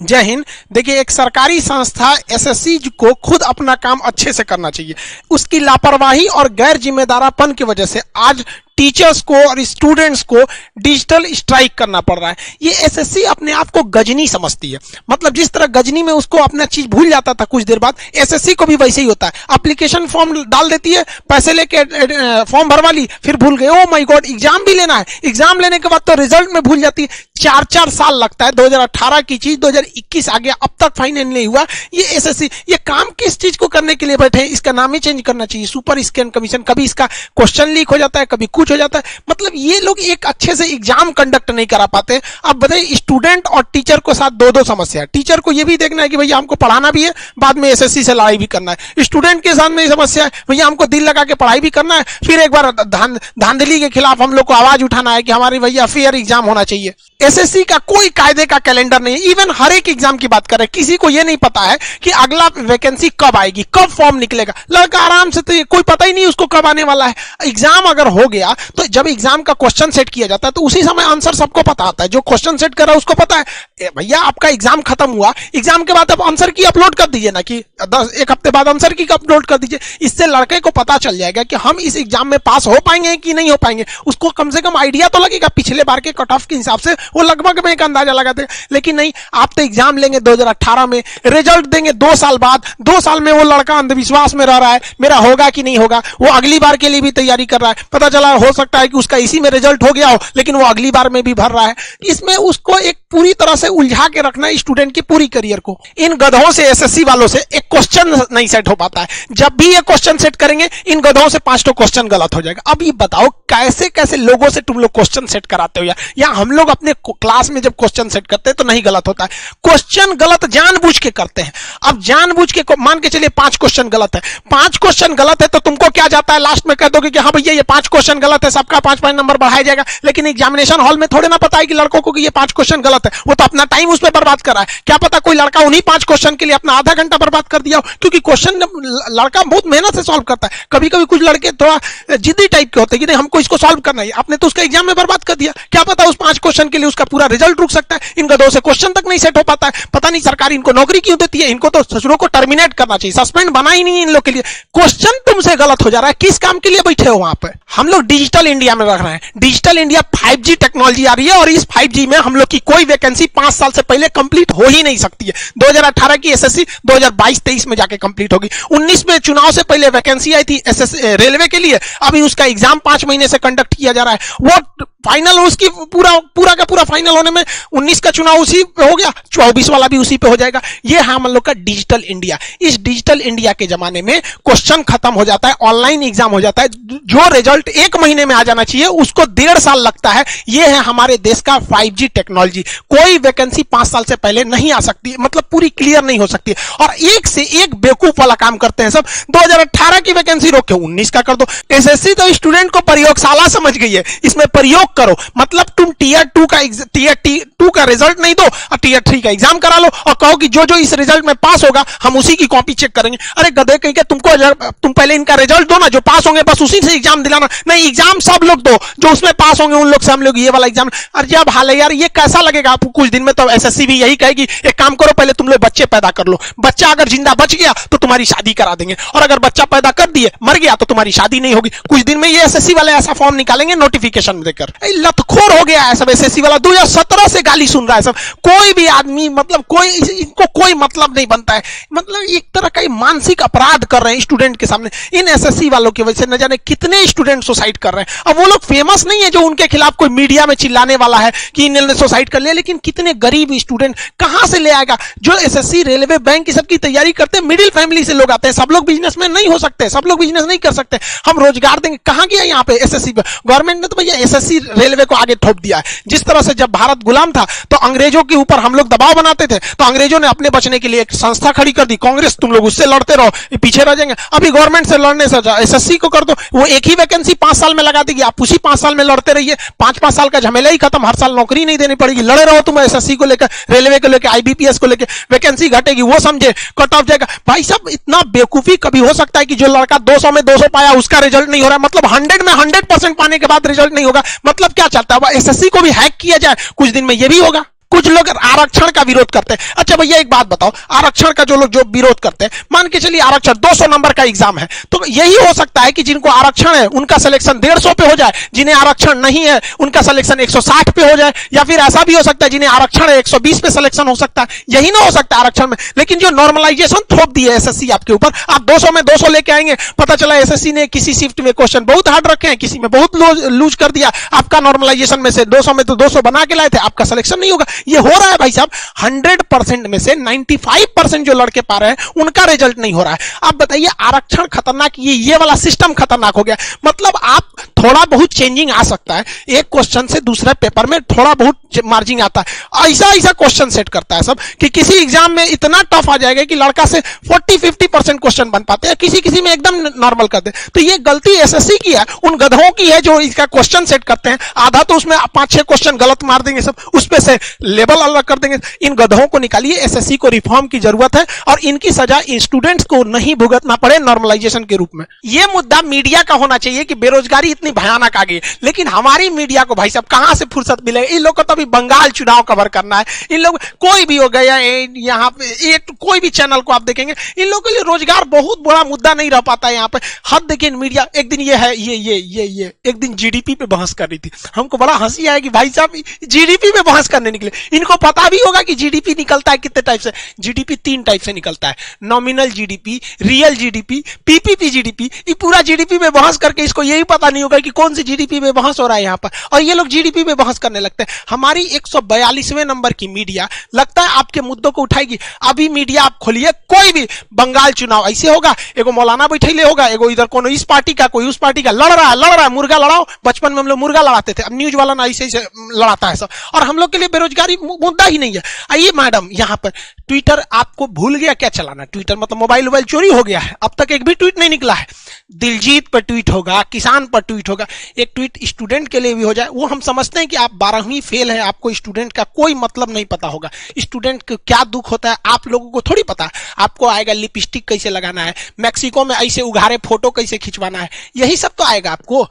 जय हिंद। देखिए, एक सरकारी संस्था एसएससी को खुद अपना काम अच्छे से करना चाहिए। उसकी लापरवाही और गैर जिम्मेदारापन की वजह से आज टीचर्स को और स्टूडेंट्स को डिजिटल स्ट्राइक करना पड़ रहा है। ये एसएससी अपने आप को गजनी समझती है। मतलब जिस तरह गजनी में उसको अपना चीज भूल जाता था कुछ देर बाद, एसएससी को भी वैसे ही होता है। एप्लीकेशन फॉर्म डाल देती है, पैसे लेके फॉर्म भरवा ली, फिर भूल गए। ओ माय गॉड, एग्जाम भी लेना है। एग्जाम लेने के बाद तो रिजल्ट में भूल जाती है। 4-4 साल लगता है। 2018 की चीज 2021 आ गया, अब तक फाइनल नहीं हुआ। ये एसएससी ये काम किस चीज को करने के लिए बैठे हैं? इसका नाम ही चेंज करना चाहिए, सुपर स्कैन कमीशन। कभी इसका क्वेश्चन लीक हो जाता है, कभी कुछ हो जाता है। मतलब ये लोग एक अच्छे से एग्जाम कंडक्ट नहीं करा पाते। अब बताइए, स्टूडेंट और टीचर को साथ दो समस्या है। टीचर को ये भी देखना है कि भैया हमको पढ़ाना भी है, बाद में एसएससी से लड़ाई भी करना है। स्टूडेंट के साथ में समस्या है, भैया हमको दिल लगा के पढ़ाई भी करना है, फिर एक बार धांधली के खिलाफ हम लोग को आवाज उठाना है कि हमारी भैया फेयर एग्जाम होना चाहिए। एसएससी का कोई कायदे का कैलेंडर नहीं है। इवन हर एक एग्जाम की बात करें, किसी को यह नहीं पता है कि अगला वैकेंसी कब आएगी, कब फॉर्म निकलेगा। लड़का आराम से, तो कोई पता ही नहीं उसको कब आने वाला है। एग्जाम अगर हो गया तो जब एग्जाम का क्वेश्चन सेट किया जाता है तो उसी समय आंसर सबको पता आता है। जो क्वेश्चन सेट कर रहा है उसको पता है भैया आपका एग्जाम खत्म हुआ, एग्जाम के बाद अब आंसर की अपलोड कर दीजिए ना, कि 1 हफ्ते बाद आंसर की अपलोड कर दीजिए। इससे लड़के को पता चल जाएगा कि हम इस एग्जाम में पास हो पाएंगे कि नहीं हो पाएंगे। उसको कम से कम आइडिया तो लगेगा। पिछले बार के कट ऑफ के हिसाब से वो लगभग में एक अंदाजा लगाते हैं। लेकिन नहीं, आप तो एग्जाम लेंगे 2018 में, रिजल्ट देंगे 2 साल बाद। 2 साल में वो लड़का अंधविश्वास में रह रहा है, मेरा होगा कि नहीं होगा। वो अगली बार के लिए भी तैयारी कर रहा है। पता चला हो सकता है कि उसका इसी में रिजल्ट हो गया हो, लेकिन वो अगली बार में भी भर रहा है। इसमें उसको एक पूरी तरह से उलझा के रखना है स्टूडेंट की पूरी करियर को। इन गधों से, एसएससी वालों से एक क्वेश्चन नहीं सेट हो पाता है। जब भी ये क्वेश्चन सेट करेंगे, इन गधों से 5 क्वेश्चन गलत हो जाएगा। अब ये बताओ, कैसे कैसे लोगों से तुम लोग क्वेश्चन सेट कराते हो? या हम लोग अपने क्लास में जब क्वेश्चन सेट करते हैं तो नहीं गलत होता है। क्वेश्चन गलत जानबूझ के करते हैं। अब जानबूझ के मान के चलिए 5 क्वेश्चन गलत है। 5 क्वेश्चन गलत है तो तुमको क्या जाता है, लास्ट में कह दोगे कि हाँ भैया ये 5 क्वेश्चन गलत है, सबका 5-5 नंबर बढ़ाया जाएगा। लेकिन एग्जामिनेशन हॉल में थोड़े ना पता है कि लड़कों को कि ये 5 क्वेश्चन गलत है। वो तो अपना टाइम उस पर बर्बाद कर रहा है। क्या पता कोई लड़का उन्हीं 5 क्वेश्चन के लिए अपना आधा घंटा बर्बाद कर दिया हो, क्योंकि क्वेश्चन लड़का बहुत मेहनत से सॉल्व करता है। कभी कभी कुछ लड़के थोड़ा जिद्दी टाइप के होते हैं कि नहीं हमको इसको सॉल्व करना है, आपने तो उसका एग्जाम में बर्बाद कर दिया। क्या पता उस 5 क्वेश्चन के लिए उसका पूरा रिजल्ट रुक सकता है। इन गधों से क्वेश्चन तक नहीं सेट हो पाता है। पता नहीं सरकार इनको नौकरी क्यों देती है। इनको तो ससुरों को टर्मिनेट करना चाहिए, सस्पेंड बना ही नहीं इन लोग के लिए। क्वेश्चन तुमसे गलत हो जा रहा है, किस काम के लिए बैठे हो वहां पे? हम लोग डिजिटल इंडिया में रख रहे हैं। डिजिटल इंडिया 5G टेक्नोलॉजी आ रही है और इस 5G में हम लोग की कोई वैकेंसी 5 साल से पहले कंप्लीट हो ही नहीं सकती है। 2018 की एसएससी 2022-23 में जाके कंप्लीट होगी। 19 में चुनाव से पहले वैकेंसी आई थी रेलवे के लिए, अभी उसका एग्जाम 5 महीने से कंडक्ट किया जा रहा है। वो फाइनल उसकी पूरा का पूरा फाइनल होने में 19 का चुनाव उसी पे हो गया, 24 वाला भी उसी पे हो जाएगा। ये है हम लोग का डिजिटल इंडिया। इस डिजिटल इंडिया के जमाने में क्वेश्चन खत्म हो जाता है, ऑनलाइन एग्जाम हो जाता है। जो रिजल्ट 1 महीने में आ जाना चाहिए उसको 1.5 साल लगता है। ये है हमारे देश का 5G टेक्नोलॉजी। कोई वैकेंसी 5 साल से पहले नहीं आ सकती, मतलब पूरी क्लियर नहीं हो सकती। और एक से एक बेवकूफ वाला काम करते हैं सब। 2018 की वैकेंसी रोक के 19 का कर दो। एसएससी तो स्टूडेंट को प्रयोगशाला समझ गई है, इसमें प्रयोग करो। मतलब तुम टीयर 2 का रिजल्ट नहीं दो और टीयर 3 का एग्जाम करा लो और कहो कि जो इस रिजल्ट में पास होगा हम उसी की कॉपी चेक करेंगे। अरे गधे कहीं के, तुम पहले इनका रिजल्ट दो ना, जो पास होंगे बस उसी से एग्जाम दिलाना। नहीं, एग्जाम सब लोग दो, जो उसमें पास होंगे उन लोग से हम लोग ये वाला एग्जाम। अरे जब हाल है यार, ये कैसा लगेगा आपको? कुछ दिन में तो एसएससी भी यही कहेगी, एक काम करो पहले तुम लोग बच्चे पैदा कर लो। बच्चा अगर जिंदा बच गया तो तुम्हारी शादी करा देंगे, और अगर बच्चा पैदा कर दिए मर गया तो तुम्हारी शादी नहीं होगी। कुछ दिन में ये एसएससी वाले ऐसा फॉर्म निकालेंगे नोटिफिकेशन देकर। लतखोर हो गया है सब एसएससी वाला। 2017 से गाली सुन रहा है सब। कोई भी आदमी, मतलब इनको कोई मतलब नहीं बनता है। मतलब एक तरह का मानसिक अपराध कर रहे हैं स्टूडेंट के सामने। इन एसएससी वालों की वजह से न जाने कितने स्टूडेंट सुसाइड कर रहे हैं। अब वो लोग फेमस नहीं है जो उनके खिलाफ कोई मीडिया में चिल्लाने वाला है कि इन्होंने सुसाइड कर लिया, लेकिन कितने गरीब स्टूडेंट कहां से ले आएगा? जो एसएससी, रेलवे, बैंक की सबकी तैयारी करते हैं, मिडिल फैमिली से लोग आते हैं। सब लोग बिजनेसमैन नहीं हो सकते, सब लोग बिजनेस नहीं कर सकते। हम रोजगार देंगे, कहां गया यहाँ पे एसएससी? गवर्नमेंट ने तो भैया एसएससी रेलवे को आगे थोप दिया है। जिस तरह से जब भारत गुलाम था तो अंग्रेजों के ऊपर हम लोग दबाव बनाते थे, तो अंग्रेजों ने अपने बचने के लिए एक संस्था खड़ी कर दी, कांग्रेस। तुम लोग उससे लड़ते रहो, पीछे रह जाएंगे। अभी गवर्नमेंट से लड़ने से एसएससी को कर दो, वो एक ही वैकेंसी 5 साल में लगा देगी। आप उसी 5 साल में लड़ते रहिए, 5-5 साल का झमेला ही खत्म। हर साल नौकरी नहीं देनी पड़ेगी, लड़े रहो तुम एसएससी को लेकर, रेलवे को लेकर, आईबीपीएस को लेकर। वैकेंसी घटेगी, वो समझे, कट ऑफ जाएगा। भाई साहब, इतना बेवकूफी कभी हो सकता है कि जो लड़का 200 में 200 पाया उसका रिजल्ट नहीं हो रहा, मतलब 100 में 100% पाने के बाद रिजल्ट नहीं होगा? मतलब क्या चाहता है? एसएससी को भी हैक किया जाए, कुछ दिन में ये भी होगा। कुछ लोग आरक्षण का विरोध करते हैं। अच्छा भैया एक बात बताओ, आरक्षण का जो लोग जो विरोध करते हैं, मान के चलिए आरक्षण 200 नंबर का एग्जाम है, तो यही हो सकता है कि जिनको आरक्षण है उनका सिलेक्शन 150 पे हो जाए, जिन्हें आरक्षण नहीं है उनका सिलेक्शन 160 पे हो जाए, या फिर ऐसा भी हो सकता है जिन्हें आरक्षण है 120 पे सिलेक्शन हो सकता है। यही ना हो सकता है आरक्षण में। लेकिन जो नॉर्मलाइजेशन थोप दी है एसएससी आपके ऊपर, आप 200 में 200 लेके आएंगे, पता चला एसएससी ने किसी शिफ्ट में क्वेश्चन बहुत हार्ड रखे हैं, किसी में बहुत लूज कर दिया, आपका नॉर्मलाइजेशन में से 200 में तो 200 बना के लाए थे, आपका सिलेक्शन नहीं होगा। ये हो रहा है भाई साहब, 100% में से 95% जो लड़के पा रहे हैं उनका रिजल्ट नहीं हो रहा है। आप बताइए आरक्षण खतरनाक, ये वाला सिस्टम खतरनाक हो गया। मतलब आप थोड़ा बहुत चेंजिंग आ सकता है, एक क्वेश्चन से दूसरे पेपर में थोड़ा बहुत मार्जिन आता है, ऐसा क्वेश्चन सेट करता है सब कि किसी एग्जाम में इतना टफ आ जाएगा कि लड़का से 40-50% क्वेश्चन बन पाते हैं, किसी में एकदम नॉर्मल कर दे। तो ये गलती एसएससी की है, उन गधों की है जो इसका क्वेश्चन सेट करते हैं। आधा तो उसमें 5-6 क्वेश्चन गलत मार देंगे सब, उस पे से लेवल अलग कर देंगे। इन गधों को निकालिए, एसएससी को रिफॉर्म की जरूरत है और इनकी सजा स्टूडेंट्स को नहीं भुगतना पड़े नॉर्मलाइजेशन के रूप में। ये मुद्दा मीडिया का होना चाहिए कि बेरोजगारी इतनी भयानक आ गई, लेकिन हमारी मीडिया को भाई साहब कहां से फुर्सत मिलेगी? इन लोग को तो अभी बंगाल चुनाव कवर करना है। इन लोग कोई भी हो गया यहाँ पे कोई भी चैनल को आप देखेंगे, इन लोगों के लिए रोजगार बहुत बड़ा मुद्दा नहीं रह पाता है यहाँ पे। हद देखिए मीडिया, एक दिन ये है ये एक दिन जीडीपी पे बहस कर रही थी, हमको बड़ा हंसी आया कि भाई साहब जीडीपी पे बहस करने निकले। इनको पता भी होगा कि जीडीपी निकलता है कितने टाइप से। जीडीपी 3 टाइप से निकलता है, nominal GDP, real GDP, PPP GDP. ये पूरा जीडीपी में बहस करके इसको यही पता नहीं होगा कि कौन सी जीडीपी में बहस हो रहा है यहाँ पर, और ये लोग जीडीपी में बहस करने लगते हैं। हमारी 142वें नंबर की मीडिया लगता है आपके मुद्दों को उठाएगी। अभी मीडिया आप खोलिए, कोई भी बंगाल चुनाव ऐसे होगा, एगो मौलाना बैठे होगा, एगो इधर कोनो इस पार्टी का कोई उस पार्टी का लड़ रहा है, मुर्गा लड़ाओ। बचपन में हम लोग मुर्गा लड़ाते थे, अब न्यूज वाला ना ऐसे लड़ाता है सब, और हम लोग के लिए बेरोजगारी मुद्दा ही नहीं है। आइए मैडम यहाँ पर ट्विटर आपको भूल गया क्या चलाना? ट्विटर मतलब मोबाइल चोरी हो गया है, अब तक एक भी ट्वीट नहीं निकला है। दिलजीत पर ट्वीट होगा, किसान पर ट्वीट होगा, एक ट्वीट स्टूडेंट के लिए भी हो जाए। वो हम समझते हैं कि आप 12वीं फेल है, आपको स्टूडेंट का कोई मतलब नहीं पता होगा, स्टूडेंट को क्या दुख होता है आप लोगों को थोड़ी पता है। आपको आएगा लिपस्टिक कैसे लगाना है, मैक्सिको में ऐसे उघारे फोटो कैसे खिंचवाना है, यही सब तो आएगा आपको।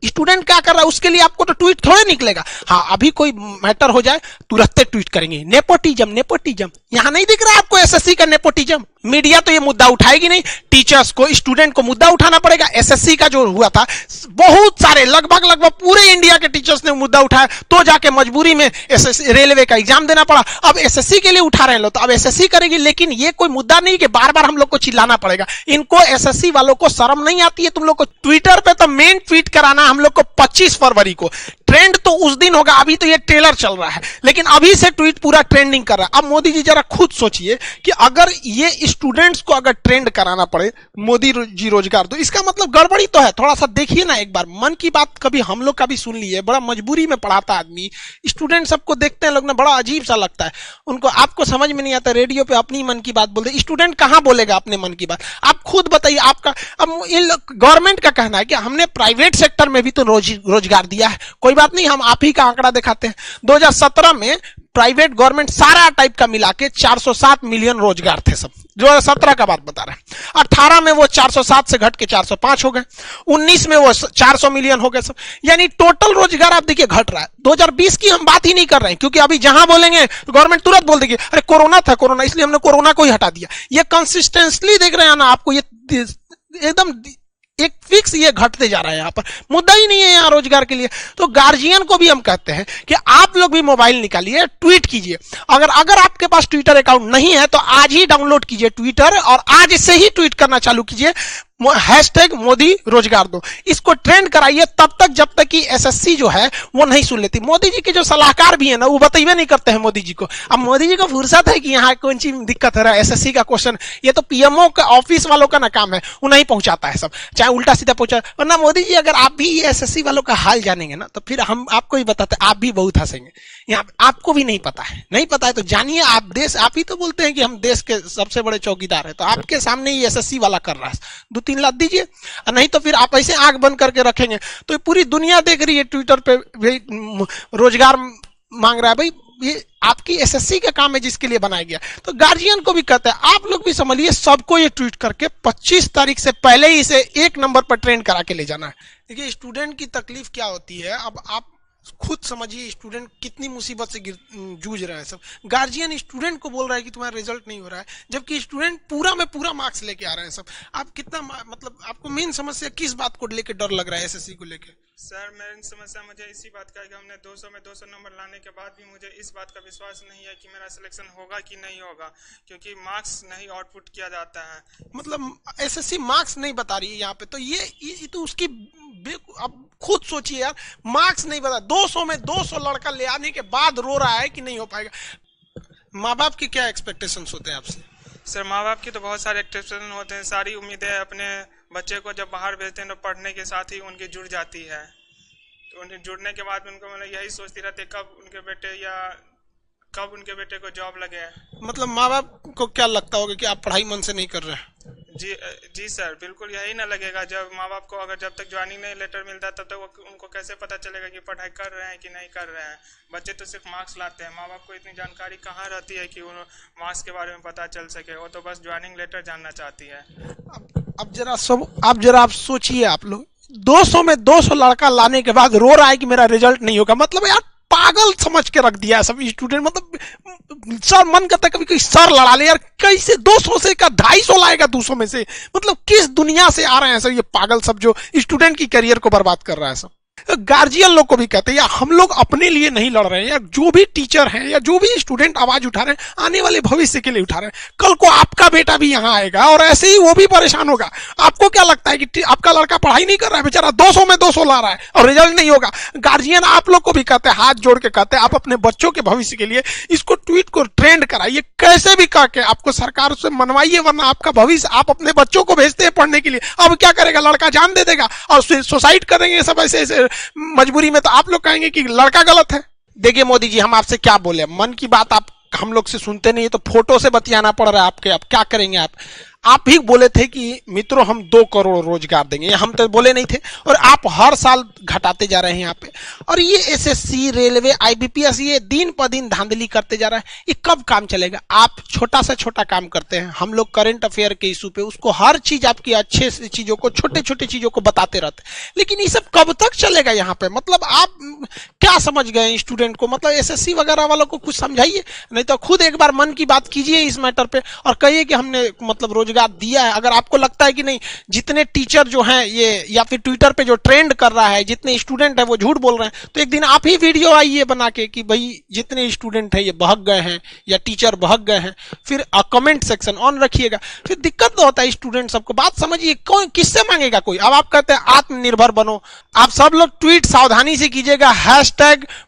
स्टूडेंट क्या कर रहा है उसके लिए आपको तो ट्वीट थोड़े निकलेगा। हाँ, अभी कोई मैटर हो जाए तुरंत ट्वीट करेंगे, नेपोटिज्म। यहां नहीं दिख रहा है आपको एसएससी का नेपोटिज्म? मीडिया तो ये मुद्दा उठाएगी नहीं, टीचर्स को, स्टूडेंट को मुद्दा उठाना पड़ेगा। एसएससी का जो हुआ था, बहुत सारे लगभग पूरे इंडिया के टीचर्स ने मुद्दा उठाया, तो जाके मजबूरी में एसएससी रेलवे का एग्जाम देना पड़ा। अब एसएससी के लिए उठा रहे हैं लोग, तो अब एसएससी करेगी, लेकिन ये कोई मुद्दा नहीं कि बार बार हम लोग को चिल्लाना पड़ेगा। इनको एसएससी वालों को शर्म नहीं आती है तुम लोग को? ट्विटर पे तो मेन ट्वीट कराना हम लोग को 25 फरवरी को, ट्रेंड तो उस दिन होगा। अभी तो ये ट्रेलर चल रहा है, लेकिन अभी से ट्वीट पूरा ट्रेंडिंग कर रहा है। अब मोदी जी जरा खुद सोचिए कि अगर ये स्टूडेंट्स को अगर ट्रेंड कराना पड़े मोदी जी रोजगार, तो इसका मतलब गड़बड़ी तो है। थोड़ा सा देखिए ना एक बार, मन की बात कभी हम लोग का भी सुन लिए, बड़ा मजबूरी में पढ़ाता आदमी, स्टूडेंट सबको देखते हैं लोग ना, बड़ा अजीब सा लगता है उनको। आपको समझ में नहीं आता, रेडियो पे अपनी मन की बात बोलते, स्टूडेंट कहां बोलेगा अपने मन की बात? आप खुद बताइए आपका। अब गवर्नमेंट का कहना है कि हमने प्राइवेट सेक्टर में भी तो रोजगार दिया है। कोई बात नहीं, हम आप ही का आंकड़ा दिखाते हैं। 2017 में प्राइवेट गवर्नमेंट सारा टाइप का मिला के 407 मिलियन रोजगार थे सब। 2017 का बात बता रहे हैं। 18 में वो 407 से घट के 405 हो गए, 19 में वो 400 मिलियन हो गए सब। यानी टोटल रोजगार आप देखिए घट रहा है। 2020 की हम बात ही नहीं कर रहे हैं, क्योंकि अभी जहां बोलेंगे गवर्नमेंट तुरंत बोल देगी अरे कोरोना था, कोरोना, इसलिए हमने कोरोना को ही हटा दिया। ये कंसिस्टेंटली देख रहे हैं ना आपको, ये एकदम एक फिक्स ये घटते जा रहा है। यहाँ पर मुद्दा ही नहीं है यहाँ रोजगार के लिए। तो गार्जियन को भी हम कहते हैं कि आप लोग भी मोबाइल निकालिए, ट्वीट कीजिए। अगर आपके पास ट्विटर अकाउंट नहीं है तो आज ही डाउनलोड कीजिए ट्विटर, और आज से ही ट्वीट करना चालू कीजिए, हैशटैग मोदी रोजगार दो। इसको ट्रेंड कराइए तब तक जब तक कि एसएससी जो है वो नहीं सुन लेती। मोदी जी के जो सलाहकार भी है ना, वो बताइए नहीं करते हैं मोदी जी को। अब मोदी जी को फुर्सत है कि यहाँ कौन सी दिक्कत है रहा है, एसएससी का क्वेश्चन, ये तो पीएमओ का ऑफिस वालों का ना काम है, वो नहीं पहुंचाता है सब, चाहे उल्टा सीधा पहुंचा। वरना मोदी जी अगर आप भी एसएससी वालों का हाल जानेंगे ना, तो फिर हम आपको ही बताते, आप भी बहुत हंसेंगे। यहाँ आपको भी नहीं पता है तो जानिए। आप देश, आप ही तो बोलते हैं कि हम देश के सबसे बड़े चौकीदार है, तो आपके सामने ही एसएससी वाला कर रहा है। 2-3 लाख दीजिए, नहीं तो फिर आप ऐसे आंख बंद करके रखेंगे तो पूरी दुनिया देख रही है ट्विटर पे रोजगार मांग रहा है। भाई ये आपकी एसएससी का काम है जिसके लिए बनाया गया। तो गार्जियन को भी कहते हैं आप लोग भी समझिए, सबको ये ट्वीट करके 25 तारीख से पहले ही इसे 1 नंबर पर ट्रेंड करा के ले जाना है। देखिए स्टूडेंट की तकलीफ क्या होती है। अब आप खुद समझिए स्टूडेंट कितनी मुसीबत से जूझ रहा है। सब गार्जियन स्टूडेंट को बोल रहा है कि तुम्हारा रिजल्ट नहीं हो रहा है, जबकि स्टूडेंट पूरा में पूरा मार्क्स लेके आ रहे हैं। सब आप कितना मतलब आपको मेन समस्या किस बात को लेके डर लग रहा है एसएससी को लेके? सर मेरी समस्या मुझे इसी बात का है कि हमने 200 में 200 नंबर लाने के बाद भी मुझे इस बात का विश्वास नहीं है कि मेरा सिलेक्शन होगा कि नहीं होगा, क्योंकि मार्क्स नहीं आउटपुट किया जाता है। मतलब एसएससी मार्क्स नहीं बता रही है यहाँ पे, तो ये तो उसकी अब खुद सोचिए यार, मार्क्स नहीं बता, 200 में 200 लड़का ले आने के बाद रो रहा है कि नहीं हो पाएगा। माँ बाप की क्या एक्सपेक्टेशंस होते हैं आपसे? सर माँ बाप की तो बहुत सारे एक्सपेक्टेशन होते हैं, सारी उम्मीदें अपने बच्चे को जब बाहर भेजते हैं तो पढ़ने के साथ ही उनकी जुड़ जाती है। तो उनके जुड़ने के बाद उनको मतलब यही सोचती रहती है कब उनके बेटे को जॉब लगे। मतलब माँ बाप को क्या लगता होगा कि आप पढ़ाई मन से नहीं कर रहे हैं? जी सर, बिल्कुल यही ना लगेगा। जब माँ बाप को अगर जब तक ज्वाइनिंग नहीं लेटर मिलता तब तक उनको कैसे पता चलेगा कि पढ़ाई कर रहे हैं कि नहीं कर रहे हैं। बच्चे तो सिर्फ मार्क्स लाते हैं, माँ बाप को इतनी जानकारी कहाँ रहती है कि उन मार्क्स के बारे में पता चल सके। वो तो बस ज्वाइनिंग लेटर जानना चाहती है। अब जरा आप सोचिए, आप लोग 200 में 200 लड़का लाने के बाद रो रहा है कि मेरा रिजल्ट नहीं होगा। मतलब यार पागल समझ के रख दिया है सब स्टूडेंट। मतलब सर मन करता है कभी कोई सर लड़ा ले यार, कैसे 200 से का 250 लाएगा 200 में से? मतलब किस दुनिया से आ रहे हैं सर ये पागल सब जो स्टूडेंट की करियर को बर्बाद कर रहा है सब। गार्जियन लोग को भी कहते हैं यार हम लोग अपने लिए नहीं लड़ रहे हैं यार, जो भी टीचर हैं या जो भी स्टूडेंट आवाज उठा रहे हैं आने वाले भविष्य के लिए उठा रहे हैं। कल को आपका बेटा भी यहाँ आएगा और ऐसे ही वो भी परेशान होगा। आपको क्या लगता है कि आपका लड़का पढ़ाई नहीं कर रहा है, बेचारा 200 में 200 ला रहा है और रिजल्ट नहीं होगा? गार्जियन आप लोग को भी कहते हैं, हाथ जोड़ के कहते हैं आप अपने बच्चों के भविष्य के लिए इसको ट्वीट को ट्रेंड कराइए, कैसे भी करके आपको सरकार से मनवाइए, वरना आपका भविष्य आप अपने बच्चों को भेजते हैं पढ़ने के लिए। अब क्या करेगा, लड़का जान दे देगा और सुसाइड करेंगे सब ऐसे मजबूरी में। तो आप लोग कहेंगे कि लड़का गलत है। देखिए मोदी जी, हम आपसे क्या बोले, मन की बात आप हम लोग से सुनते नहीं, तो फोटो से बतियाना पड़ रहा है आपके। अब क्या करेंगे आप ही बोले थे कि मित्रों हम 2 करोड़ रोजगार देंगे, हम तो बोले नहीं थे, और आप हर साल घटाते जा रहे हैं यहाँ पे। और ये एसएससी, रेलवे, आईबीपीएस ये दिन पर दिन धांधली करते जा रहा है, ये कब काम चलेगा? आप छोटा से छोटा काम करते हैं, हम लोग करंट अफेयर के इशू पे उसको हर चीज आपकी अच्छे से चीजों को, छोटे छोटे चीजों को बताते रहते हैं, लेकिन ये सब कब तक चलेगा यहाँ पे? मतलब आप क्या समझ गए स्टूडेंट को? मतलब एसएससी वगैरह वालों को कुछ समझाइए, नहीं तो खुद एक बार मन की बात कीजिए इस मैटर पे और कहिए कि हमने मतलब रोजगार दिया है। अगर आपको लगता है कि नहीं, जितने टीचर जो हैं ये या फिर ट्विटर पे जो ट्रेंड कर रहा है, जितने स्टूडेंट है वो झूठ बोल रहे हैं, तो एक दिन आप ही वीडियो आइए बना के कि भाई जितने स्टूडेंट है ये बहक गए हैं या टीचर बहक गए हैं, फिर कमेंट सेक्शन ऑन रखिएगा। फिर दिक्कत तो होता है स्टूडेंट सबको। बात समझिए, कौन किससे मांगेगा कोई? अब आप कहते हैं आत्मनिर्भर बनो, आप सब लोग ट्वीट सावधानी से कीजिएगा,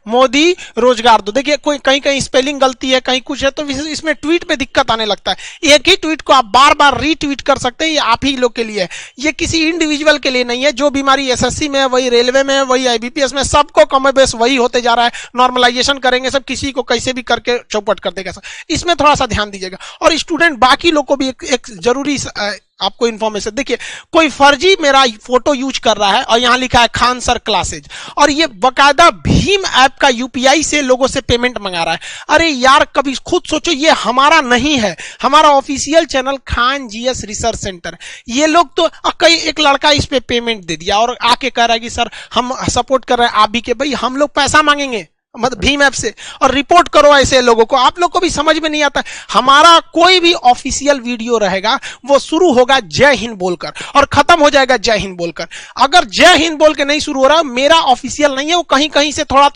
#मोदी रोजगार दो। देखिए कोई कहीं स्पेलिंग गलती है, कहीं कुछ है, तो इसमें ट्वीट पे दिक्कत आने लगता है। एक ही ट्वीट को आप बार बार रीट्वीट कर सकते हैं, ये आप ही लोग के लिए है, ये किसी इंडिविजुअल के लिए नहीं है। जो बीमारी एसएससी में है, वही रेलवे में है, वही आईबीपीएस में, सबको कम बेस वही होते जा रहा है। नॉर्मलाइजेशन करेंगे सब, किसी को कैसे भी करके चौपट कर देगा सब। इसमें थोड़ा सा ध्यान दीजिएगा। और स्टूडेंट बाकी लोग को भी एक जरूरी आपको इन्फॉर्मेशन, देखिए कोई फर्जी मेरा फोटो यूज कर रहा है और यहां लिखा है खान सर क्लासेज, और ये बकायदा भीम ऐप का यूपीआई से लोगों से पेमेंट मंगा रहा है। अरे यार कभी खुद सोचो, ये हमारा नहीं है, हमारा official channel Khan GS research centre. ये लोग तो कई एक लड़का इस पे पेमेंट दे दिया और आके कह रहा है कि सर हम सपोर्ट कर रहे हैं आप भी के। भाई हम लोग पैसा मांगेंगे मतलब भीम ऐप से, और रिपोर्ट करो ऐसे लोगों को। आप लोग को भी समझ में नहीं आता, हमारा कोई भी ऑफिशियल वीडियो रहेगा वो शुरू होगा जय हिंद बोलकर और खत्म हो जाएगा जय हिंद बोलकर। अगर जय हिंद बोल के नहीं शुरू हो रहा, मेरा ऑफिशियल नहीं है, वो कहीं कहीं से थोड़ा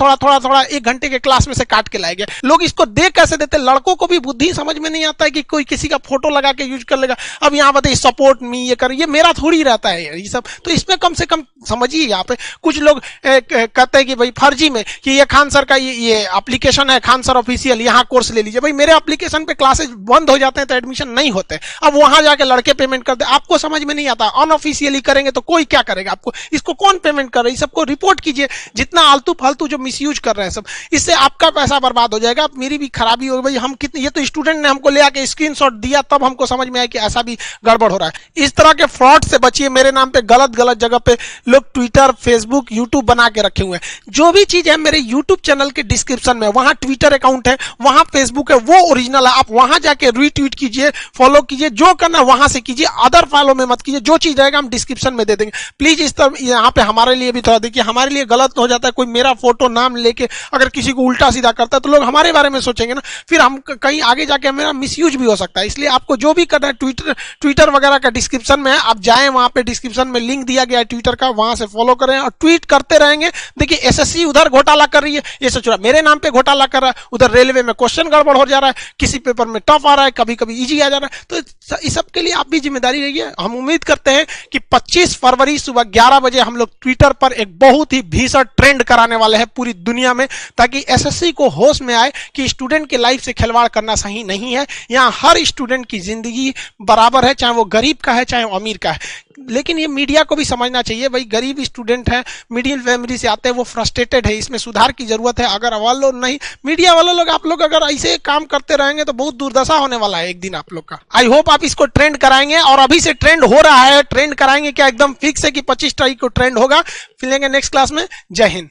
1 घंटे के क्लास में से काट के लाए गए। लोग इसको देख कैसे देते? लड़कों को भी बुद्धि समझ में नहीं आता है कि कोई किसी का फोटो लगा के यूज कर लेगा। अब यहाँ बताइए सपोर्ट मी ये कर, ये मेरा थोड़ी रहता है ये सब। तो इसमें कम से कम समझिए। यहाँ पे कुछ लोग कहते हैं कि भाई फर्जी में कि ये खान सर का ये एप्लीकेशन है खान सर ऑफिशियल, यहाँ कोर्स ले लीजिए। भाई मेरे एप्लीकेशन पे क्लासेस बंद हो जाते हैं तो एडमिशन नहीं होते, अब वहां जाके लड़के पेमेंट करते। आपको समझ में नहीं आता, अनऑफिशियली करेंगे तो कोई क्या करेगा आपको? इसको कौन पेमेंट कर रहा है? सबको रिपोर्ट कीजिए, जितना आलतू फालतू जो मिसयूज कर रहे हैं सब, इससे आपका पैसा बर्बाद हो जाएगा, मेरी भी खराबी होगी। भाई हम कितने, ये तो स्टूडेंट ने हमको ले आके स्क्रीनशॉट दिया तब हमको समझ में आया कि ऐसा भी गड़बड़ हो रहा है। इस तरह के फ्रॉड से बचिए। मेरे नाम पे गलत जगह पे लोग ट्विटर, फेसबुक, यूट्यूब बना के रखे हुए हैं। जो भी चीज है मेरे यूट्यूब चैनल चैनल के डिस्क्रिप्शन में, वहां ट्विटर अकाउंट है, वहां फेसबुक है, वो ओरिजिनल है। आप वहां जाके रीट्वीट कीजिए, फॉलो कीजिए, जो करना है वहां से कीजिए, अदर फॉलो में मत कीजिए। जो चीज रहेगा हम डिस्क्रिप्शन में दे देंगे। प्लीज इस तरह यहाँ पे हमारे लिए भी थोड़ा देखिए, हमारे लिए गलत हो जाता है, कोई मेरा फोटो नाम लेके अगर किसी को उल्टा सीधा करता है तो लोग हमारे बारे में सोचेंगे ना, फिर हम कहीं आगे जाके मेरा मिसयूज भी हो सकता है। इसलिए आपको जो भी करना है ट्विटर वगैरह का डिस्क्रिप्शन में है, आप जाएं, वहां पे डिस्क्रिप्शन में लिंक दिया गया है ट्विटर का, वहां से फॉलो करें और ट्वीट करते रहेंगे। देखिए एसएससी उधर घोटाला कर रही है, ये सोच रहा मेरे नाम पे घोटाला कर रहा है, उधर रेलवे में क्वेश्चन गड़बड़ हो जा रहा है, किसी पेपर में टफ आ रहा है, कभी कभी इजी आ जा रहा है। तो इस सब के लिए आप भी जिम्मेदारी रहिए। हम उम्मीद करते हैं कि 25 फरवरी सुबह 11 बजे हम लोग ट्विटर पर एक बहुत ही भीषण ट्रेंड कराने वाले हैं पूरी दुनिया में, ताकि एसएससी को होश में आए कि स्टूडेंट के लाइफ से खिलवाड़ करना सही नहीं है। यहाँ हर स्टूडेंट की जिंदगी बराबर है, चाहे वो गरीब का है चाहे वो अमीर का है। लेकिन ये मीडिया को भी समझना चाहिए, भाई गरीब स्टूडेंट है, मिडिल फैमिली से आते हैं, वो फ्रस्ट्रेटेड है, इसमें सुधार की जरूरत है। अगर वालों नहीं, मीडिया वाले लोग, आप लोग अगर ऐसे काम करते रहेंगे तो बहुत दुर्दशा होने वाला है एक दिन आप लोग का। आई होप आप इसको ट्रेंड कराएंगे, और अभी से ट्रेंड हो रहा है। ट्रेंड कराएंगे क्या, एकदम फिक्स है कि 25 तारीख को ट्रेंड होगा। मिलेंगे नेक्स्ट क्लास में। जय हिंद।